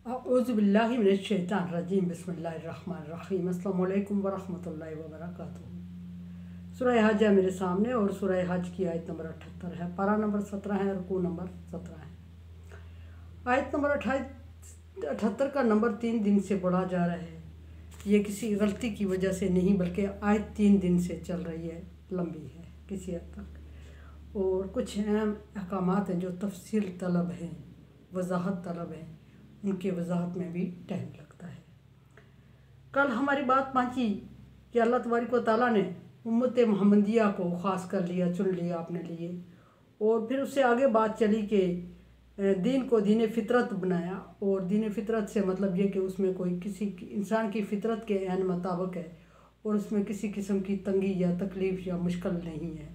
औज़ुबिल्लाहि मिनश्शैतानिर्रजीम बिस्मिल्लाहिर्रहमानिर्रहीम अस्सलामु अलैकुम वरहमतुल्लाहि वबरकातुहू। सूरह हज है मेरे सामने और सूरह हज की आयत नंबर 78 है, पारा नंबर 17 है, रुकू नंबर 17 है। आयत नंबर 78 का नंबर 3 दिन से बढ़ा जा रहा है। ये किसी गलती की वजह से नहीं बल्कि आयत 3 दिन से चल रही है, लंबी है किसी हद तक, और कुछ अहम अहकामात हैं जो तफसील तलब हैं, वजाहत तलब हैं, उनके वजाहत में भी टाइम लगता है। कल हमारी बात पहुंची कि अल्लाह तबारक व तआला ने उम्मत मोहम्मदिया को ख़ास कर लिया, चुन लिया अपने लिए, और फिर उससे आगे बात चली कि दीन को दीन फितरत बनाया। और दीन फितरत से मतलब ये कि उसमें कोई किसी इंसान की फितरत के ऐन मुताबिक है और उसमें किसी किस्म की तंगी या तकलीफ़ या मुश्किल नहीं है।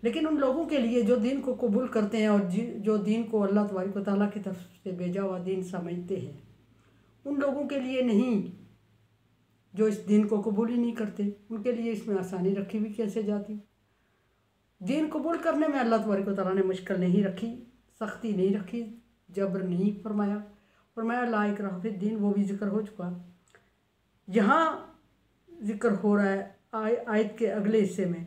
लेकिन उन लोगों के लिए जो दीन को कबूल करते हैं और जो दीन को अल्लाह तबारक व तआला की तरफ से भेजा हुआ दीन समझते हैं, उन लोगों के लिए नहीं जो इस दीन को कबूल ही नहीं करते। उनके लिए इसमें आसानी रखी हुई कैसे जाती। दीन कबूल करने में अल्लाह तबारक व तआला ने मुश्किल नहीं रखी, सख्ती नहीं रखी, जबर नहीं फरमाया ला इकराह फिद्दीन, वो भी जिक्र हो चुका। यहाँ जिक्र हो रहा है आयत के अगले हिस्से में,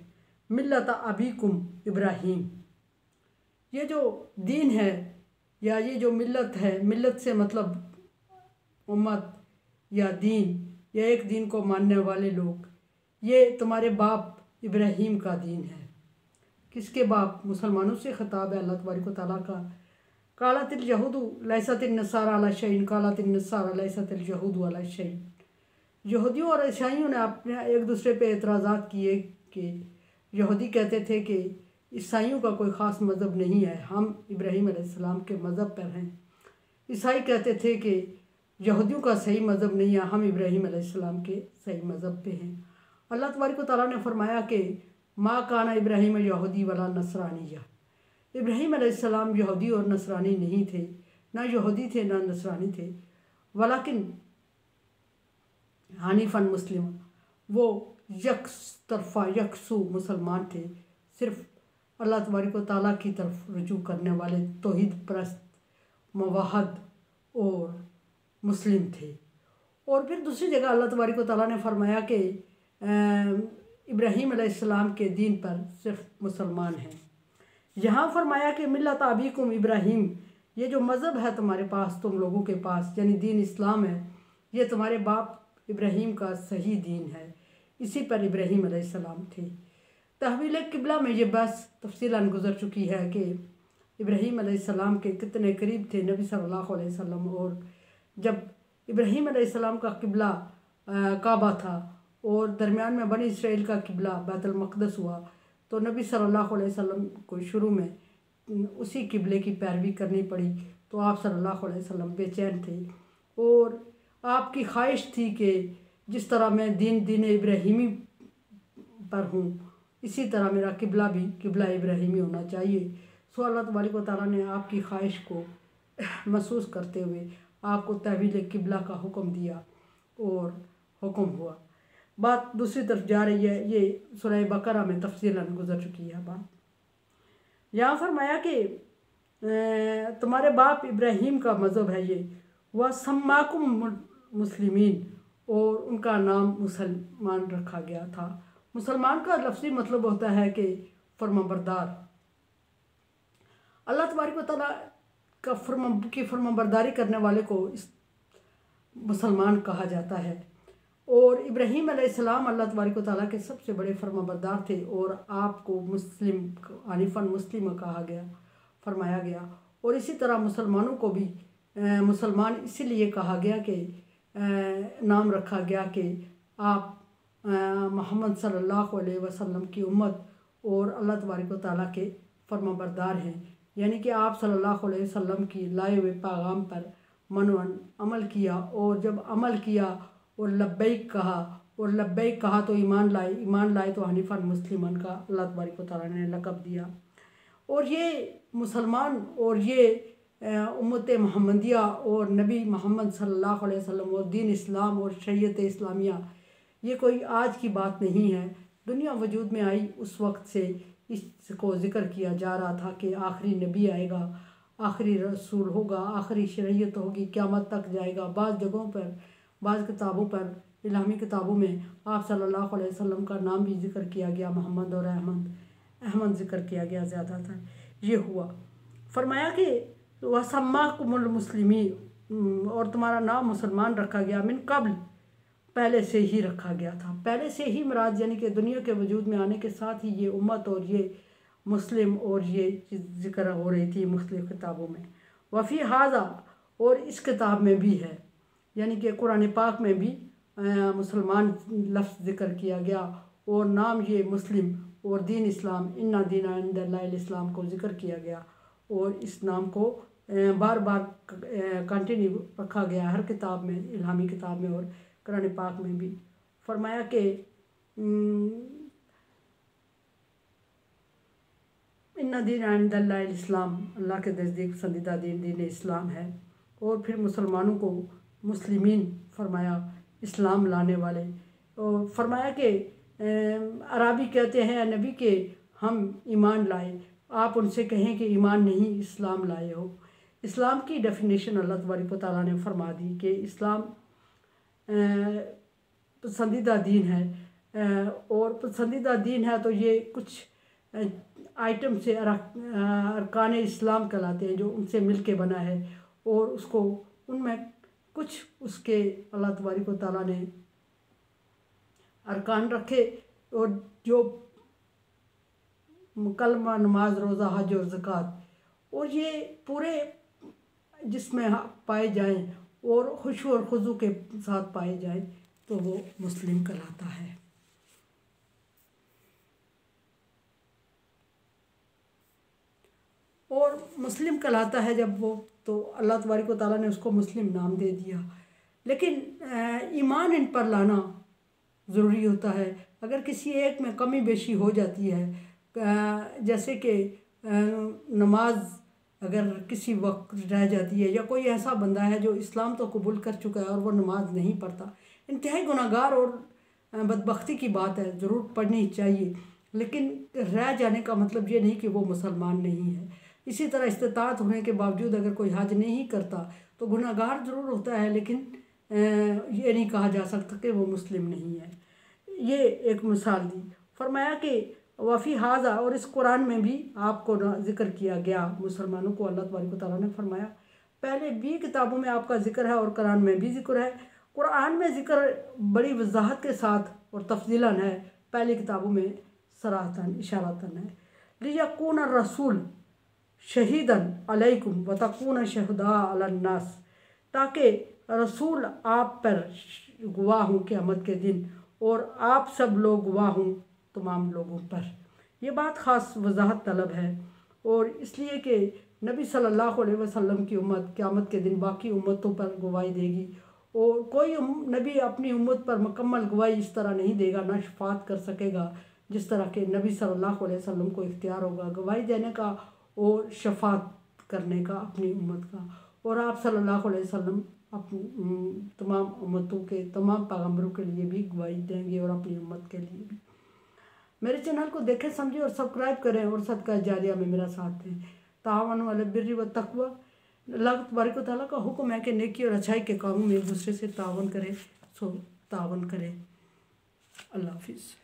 मिल्लत अबीकुम इब्राहीम। ये जो दीन है या ये जो मिल्लत है, मिल्लत से मतलब उम्मत या दीन या एक दीन को मानने वाले लोग, ये तुम्हारे बाप इब्राहीम का दीन है। किसके बाप? मुसलमानों से खिताब है अल्लाह तबारक व तआला का। कालतिल यहूदु लैसतिन नसारा अला शैइन, कालतिन नसारा लैसतिल यहूदु अला शैइन। यहूदियों और ईसाइयों ने अपने एक दूसरे पे एतराज़ात किए कि यहूदी कहते थे कि ईसाइयों का कोई ख़ास मज़हब नहीं है, हम इब्राहीम अलैहिस्सलाम के मज़हब पर हैं। ईसाई कहते थे कि यहूदियों का सही मज़हब नहीं है, हम इब्राहीम अलैहिस्सलाम के सही मज़हब पे हैं। अल्लाह तबारक व तआला ने फरमाया कि मा काना इब्राहीम यहूदी वला नसरानिया। इब्राहीम अलैहिस्सलाम यहूदी और नसरानी नहीं थे, ना यहूदी थे ना नसरानी थे, वलाकिन हनीफन मुस्लिम, वो यकतरफा यकसू मुसलमान थे, सिर्फ अल्लाह तबारक व तआला की तरफ रुजू करने वाले तौहीद परस्त, मुवाहद और मुस्लिम थे। और फिर दूसरी जगह अल्लाह तबारक व तआला ने फरमाया कि इब्राहीम अलैहिस्सलाम के दीन पर सिर्फ मुसलमान हैं। यहाँ फरमाया कि मिल्लत अबीकुम इब्राहीम, ये जो मज़हब है तुम्हारे पास, तुम लोगों के पास, यानी दीन इस्लाम है, ये तुम्हारे बाप इब्राहीम का सही दीन है, इसी पर इब्राहीम अलैहिस्सलाम थे। तहवील किबला में ये बस तफसीलन गुजर चुकी है कि इब्राहीम अलैहिस्सलाम के कितने करीब थे नबी सल्लल्लाहु अलैहि वसल्लम, और जब इब्राहीम अलैहिस्सलाम का किबला काबा था और दरमियान में बनी इसराइल का किबला बैतुल मक़दस हुआ, तो नबी सल्लल्लाहु अलैहि वसल्लम को शुरू में उसी किबले की पैरवी करनी पड़ी। तो आप सल्लल्लाहु अलैहि वसल्लम बेचैन थे और आपकी ख्वाहिश थी कि जिस तरह मैं दीन इब्राहीमी पर हूँ, इसी तरह मेरा किबला भी किबला इब्राहीमी होना चाहिए। सो अल्लाह तबारक व तआला ने आपकी ख्वाहिश को महसूस करते हुए आपको तहवील किबला का हुक्म दिया और हुक्म हुआ। बात दूसरी तरफ जा रही है, ये सूरह बकरा में तफसीलन गुजर चुकी है बात। यहाँ फरमाया कि तुम्हारे बाप इब्राहीम का मज़हब है ये, वह सम्माकुम मुस्लिमीन, और उनका नाम मुसलमान रखा गया था। मुसलमान का लफ्ज़ी मतलब होता है कि फरमाबरदार। अल्लाह तबारक व तआला का फरमाबरदारी करने वाले को इस मुसलमान कहा जाता है। और इब्राहीम अलैहिस्सलाम अल्लाह तबारक व तआला के सबसे बड़े फरमाबरदार थे और आपको मुस्लिम हनीफन मुस्लिम कहा गया, फरमाया गया। और इसी तरह मुसलमानों को भी मुसलमान इसीलिए कहा गया कि नाम रखा गया कि आप मोहम्मद सल्लल्लाहु अलैहि वसल्लम की उम्मत और अल्लाह तबारक व तआला के फरमाबरदार हैं, यानी कि आप सल्लल्लाहु अलैहि वसल्लम की लाए हुए पैगाम पर मनवन अमल किया, और जब अमल किया और लब्बैक कहा तो ईमान लाए तो हनीफन मुस्लिमान का अल्लाह तबारक व तआला ने लक़ब दिया। और ये मुसलमान और ये उम्मत मोहम्मदिया और नबी मोहम्मद सल्लल्लाहु अलैहि वसल्लम और दीन इस्लाम और शरीयत इस्लामिया, ये कोई आज की बात नहीं है। दुनिया वजूद में आई उस वक्त से इसको ज़िक्र किया जा रहा था कि आखिरी नबी आएगा, आखिरी रसूल होगा, आखिरी शरीयत होगी, क़यामत तक जाएगा। बाज़ जगहों पर, बाज़ किताबों पर, इलामी किताबों में आप सल्लल्लाहु अलैहि वसल्लम का नाम भी जिक्र किया गया, मोहम्मद और अहमद जिक्र किया गया ज़्यादातर। ये हुआ। फरमाया कि वसम्माकुमुल मुस्लिमीन, और तुम्हारा नाम मुसलमान रखा गया, मिन कब्ल, पहले से ही रखा गया था। पहले से ही मुराद यानी कि दुनिया के वजूद में आने के साथ ही ये उम्मत और ये मुस्लिम और ये जिक्र हो रही थी मुख्तलिफ़ किताबों में। वफ़ी हाजा, और इस किताब में भी है, यानी कि कुरान पाक में भी मुसलमान लफ्ज़ जिक्र किया गया और नाम ये मुस्लिम और दीन इस्लाम, इन्ना दीना इंदल्लाहिल इस्लाम को जिक्र किया गया और इस नाम को बार बार कंटिन्यू रखा गया हर किताब में, इल्हामी किताब में और कुरान पाक में भी। फरमाया कि इन्ना दीना इंदल्लाहिल इस्लाम, अल्लाह के नज़दीक पसंदीदा दीन दीन इस्लाम है। और फिर मुसलमानों को मुस्लिमीन फरमाया, इस्लाम लाने वाले। और फरमाया कि अराबी कहते हैं नबी के हम ईमान लाए, आप उनसे कहें कि ईमान नहीं इस्लाम लाए हो। इस्लाम की डेफिनेशन अल्लाह तबारक व तआला ने फरमा दी कि इस्लाम पसंदीदा दीन है। और पसंदीदा दीन है तो ये कुछ आइटम से अरकान इस्लाम कहलाते हैं जो उनसे मिल के बना है और उसको उनमें कुछ उसके अल्लाह तबारक व तआला ने अरकान रखे और जो कलमा, नमाज, रोज़ा, हज और ज़कात, और ये पूरे जिसमें पाए जाएं और खुशू और खुजू के साथ पाए जाएं तो वो मुस्लिम कहलाता है। और मुस्लिम कहलाता है जब वो, तो अल्लाह तबारक व तआला ने उसको मुस्लिम नाम दे दिया। लेकिन ईमान इन पर लाना ज़रूरी होता है। अगर किसी एक में कमी बेशी हो जाती है, जैसे कि नमाज अगर किसी वक्त रह जाती है, या कोई ऐसा बंदा है जो इस्लाम तो कबूल कर चुका है और वो नमाज नहीं पढ़ता, इंतहाई गुनाहगार और बदबख्ती की बात है, ज़रूर पढ़नी चाहिए। लेकिन रह जाने का मतलब ये नहीं कि वो मुसलमान नहीं है। इसी तरह इस्तिताअत होने के बावजूद अगर कोई हज नहीं करता तो गुनाहगार ज़रूर होता है, लेकिन ये नहीं कहा जा सकता कि वो मुस्लिम नहीं है। ये एक मिसाल दी। फरमाया कि वफ़ी हाजा, और इस कुरान में भी आपको ज़िक्र किया गया मुसलमानों को। अल्लाह तबारक व तआला ने फरमाया पहले भी किताबों में आपका ज़िक्र है और कुरान में भी ज़िक्र है। कुरान में ज़िक्र बड़ी वजाहत के साथ और तफसीलन है, पहली किताबों में सराहतन इशारतन है। लियकून रसूल शहीदन अलैकुम व तकून शहुदा अलन नास, ताकि रसूल आप पर गवाह हूँ क़यामत के दिन और आप सब लोग गवाह हूँ तमाम लोगों पर। यह बात ख़ास वजाहत तलब है और इसलिए कि नबी सल्लल्लाहु अलैहि वसल्लम की उम्मत क़यामत के दिन बाकी उम्मतों पर गवाही देगी और कोई नबी अपनी उम्मत पर मुकम्मल गवाही इस तरह नहीं देगा, ना शफात कर सकेगा जिस तरह के नबी सल्लल्लाहु अलैहि वसल्लम को इख्तियार होगा गवाही देने का और शफात करने का अपनी उम्मत का। और आप सल्लल्लाहु अलैहि वसल्लम अपनी तमाम उम्मतों के तमाम पैगम्बरों के लिए भी गवाही देंगे और अपनी उम्मत के लिए भी। मेरे चैनल को देखें, समझें और सब्सक्राइब करें और सदका जारिया में मेरा साथ दें। तावन अल बिर्रि व तक़वा, अल्लाह तबारक व तआला का हुक्म है कि नेकी और अच्छाई के कामों में एक दूसरे से तावन करें, सो तावन करें। अल्लाह हाफिज़।